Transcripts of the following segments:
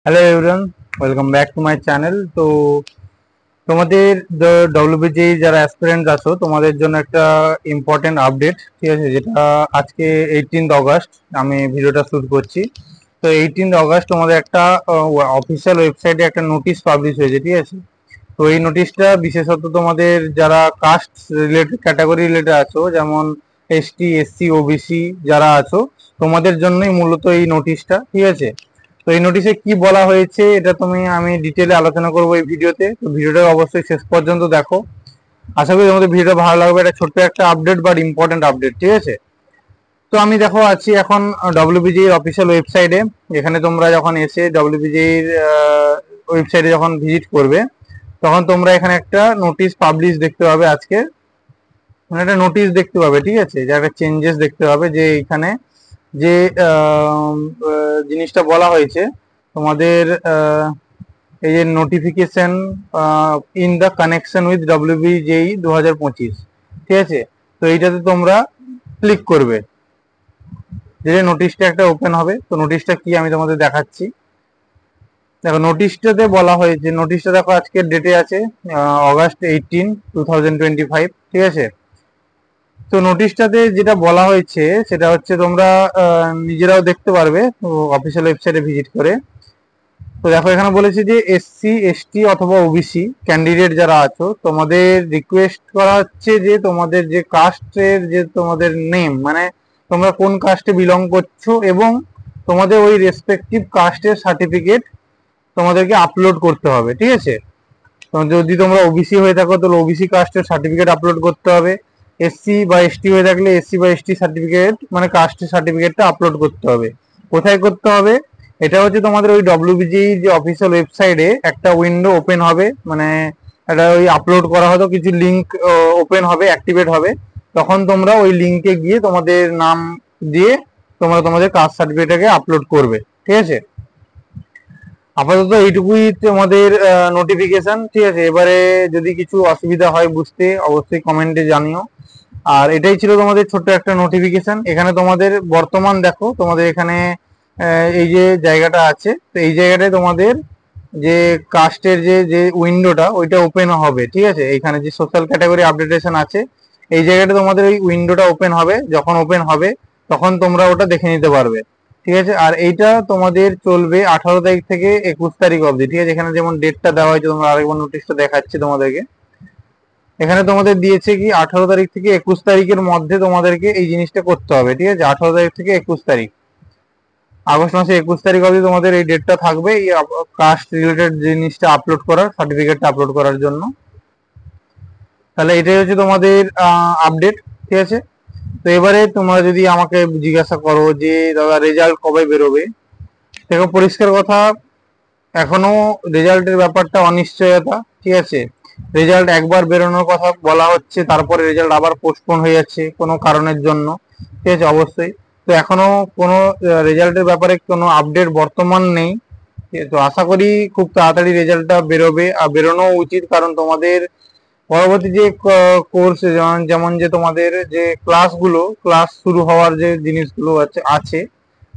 Hello everyone, welcome back to my channel. তো তোমাদের WBG যারা অ্যাসপিরেন্ট আছো তাদের জন্য একটা ইম্পর্টেন্ট আপডেট, ঠিক আছে, যেটা আজকে 18th অগাস্ট আমি ভিডিওটা শুট করছি। তো 18th অগাস্ট তোমাদের একটা অফিসিয়াল ওয়েবসাইটে একটা নোটিশ পাবলিশ হয়েছে, ঠিক আছে। তো এই নোটিশটা বিশেষত তোমাদের যারা কাস্ট রিলেটেড ক্যাটাগরি রিলেটেড আছো, যেমন এসটি, এসসি, ওবিসি যারা আছো, তোমাদের জন্যই মূলত এই নোটিশটা, ঠিক আছে। তো এই নোটিশে কি বলা হয়েছে এটা আমি ডিটেলে আলোচনা করবো এই ভিডিওতে। তো ভিডিওটা অবশ্যই শেষ পর্যন্ত দেখো, আশা করি তোমাদের ভিডিওটা ভালো লাগবে। এটা ছোট্ট একটা আপডেট বাট ইম্পর্টেন্ট আপডেট, ঠিক আছে। তো আমি দেখো আছি এখন ডব্লিউবিজির অফিসিয়াল ওয়েবসাইটে। এখানে তোমরা যখন এসে ডব্লিউবিজির ওয়েবসাইটে যখন ভিজিট করবে, তখন তোমরা এখানে একটা নোটিশ পাবলিশ দেখতে পাবে। আজকে মানে একটা নোটিশ দেখতে পাবে, ঠিক আছে, যে একটা চেঞ্জেস দেখতে পাবে, যে এখানে যে জিনিসটা বলা হয়েছে তোমাদের, এই যে notification in the connection with WBJEE 2025, ঠিক আছে। তো এইটাতে তোমরা ক্লিক করবে, যে নোটিশটা একটা ওপেন হবে। তো নোটিশটা কি আমি তোমাদের দেখাচ্ছি। দেখো নোটিশটাতে বলা হয়েছে, নোটিশটা দেখো আজকের ডেটে আছে অগাস্ট 18, 2025, ঠিক আছে। তো নোটিশটাতে যেটা বলা হয়েছে সেটা হচ্ছে তোমরা নিজেরাও দেখতে পারবে অফিসিয়াল ওয়েবসাইটে ভিজিট করে। তো দেখো এখানে বলেছে যে এসসি, এসটি অথবা ওবিসি ক্যান্ডিডেট যারা আছো, তোমাদের রিকোয়েস্ট করা হচ্ছে যে তোমাদের যে কাস্টের যে তোমাদের নেম, মানে তোমরা কোন কাস্টে বিলং করছো এবং তোমাদের ওই রেসপেক্টিভ কাস্টের সার্টিফিকেট তোমাদেরকে আপলোড করতে হবে, ঠিক আছে। যদি তোমরা ওবিসি হয়ে থাকো তাহলে ওবিসি কাস্টের সার্টিফিকেট আপলোড করতে হবে। এসসি বা এসটি হয়ে থাকলে এসসি বা এসটি সার্টিফিকেট মানে কাস্টের সার্টিফিকেটটা আপলোড করতে হবে। কোথায় করতে হবে? এটা হচ্ছে তোমাদের ওই ডব্লিউবিজি যে অফিসিয়াল ওয়েবসাইটে একটা উইন্ডো ওপেন হবে, মানে এটা ওই আপলোড করা হতো কিছু লিঙ্ক ওপেন হবে, অ্যাক্টিভেট হবে। তখন তোমরা ওই লিঙ্কে গিয়ে তোমাদের নাম দিয়ে তোমরা তোমাদের কাস্ট সার্টিফিকেটটাকে আপলোড করবে, ঠিক আছে। আপাতত এইটুকুই তোমাদের নোটিফিকেশন, ঠিক আছে। এবারে যদি কিছু অসুবিধা হয় বুঝতে অবশ্যই কমেন্টে জানিও। আর এটাই ছিল তোমাদের ছোট্ট একটা নোটিফিকেশন। এখানে তোমাদের বর্তমান দেখো, তোমাদের এখানে এই যে জায়গাটা আছে, তো এই জায়গাটায় তোমাদের যে কাস্টের যে যে উইন্ডোটা ওইটা ওপেন হবে, ঠিক আছে। এখানে যে সোশ্যাল ক্যাটাগরি আপডেটেশন আছে, এই জায়গাটা তোমাদের ওই উইন্ডোটা ওপেন হবে। যখন ওপেন হবে তখন তোমরা ওটা দেখে নিতে পারবে, ঠিক আছে। আর এইটা তোমাদের চলবে 18 তারিখ থেকে 21 তারিখ অবধি, ঠিক আছে। এখানে যেমন ডেটটা দেওয়া হয়েছে, তোমরা আরেকবার নোটিশটা দেখাচ্ছি তোমাদেরকে। এখানে তোমাদের দিয়েছে কি 18 তারিখ থেকে 21 তারিখের মধ্যে তোমাদেরকে এই জিনিসটা করতে হবে, ঠিক আছে। 18 তারিখ থেকে 21 তারিখ, আগস্ট মাসে 21 তারিখ অবধি তোমাদের এই ডেটটা থাকবে এই কাস্ট রিলেটেড জিনিসটা আপলোড করার, সার্টিফিকেটটা আপলোড করার জন্য। তাহলে এটাই হচ্ছে তোমাদের আপডেট, ঠিক আছে। তো এবারে তোমরা যদি আমাকে জিজ্ঞাসা করো যে দাদা রেজাল্ট কবে বেরোবে, দেখো পরিষ্কার কথা, এখনো রেজাল্টের ব্যাপারটা অনিশ্চয়তা, ঠিক আছে। রেজাল্ট একবার বেরোনোর কথা বলা হচ্ছে, তারপরে রেজাল্ট আবার পোস্টপোন হয়ে যাচ্ছে কোনো কারণের জন্য, ঠিক আছে, অবশ্যই। তো এখনো কোনো রেজাল্টের ব্যাপারে কোনো আপডেট বর্তমান নেই। তো আশা করি খুব তাড়াতাড়ি রেজাল্টটা বেরোবে, আর বেরোনো উচিত, কারণ তোমাদের পরবর্তী যে কোর্স যেমন যে তোমাদের যে ক্লাস শুরু হওয়ার যে জিনিসগুলো আছে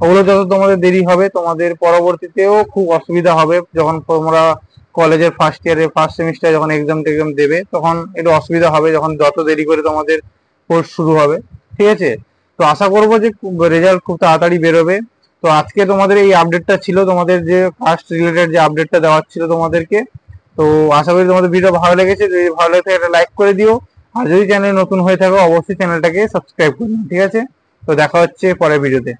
ওগুলো যত তোমাদের দেরি হবে, তোমাদের পরবর্তীতেও খুব অসুবিধা হবে। যখন তোমরা কলেজের ফার্স্ট ইয়ারে ফার্স্ট সেমিস্টারে যখন এক্সাম টেক্সাম দেবে, তখন একটু অসুবিধা হবে, যখন যত দেরি করে তোমাদের কোর্স শুরু হবে, ঠিক আছে। তো আশা করবো যে রেজাল্ট খুব তাড়াতাড়ি বেরোবে। তো আজকে তোমাদের এই আপডেটটা ছিল, তোমাদের যে ফার্স্ট রিলেটেড যে আপডেটটা দেওয়ার ছিল তোমাদেরকে। তো আশা করি তোমাদের ভিডিও ভালো লেগেছে। যদি ভালো লাগে একটা লাইক করে দিও, আর যদি চ্যানেল নতুন হয়ে থাকো অবশ্যই চ্যানেলটাকে সাবস্ক্রাইব করে দিও, ঠিক আছে। তো দেখা হচ্ছে পরের ভিডিওতে।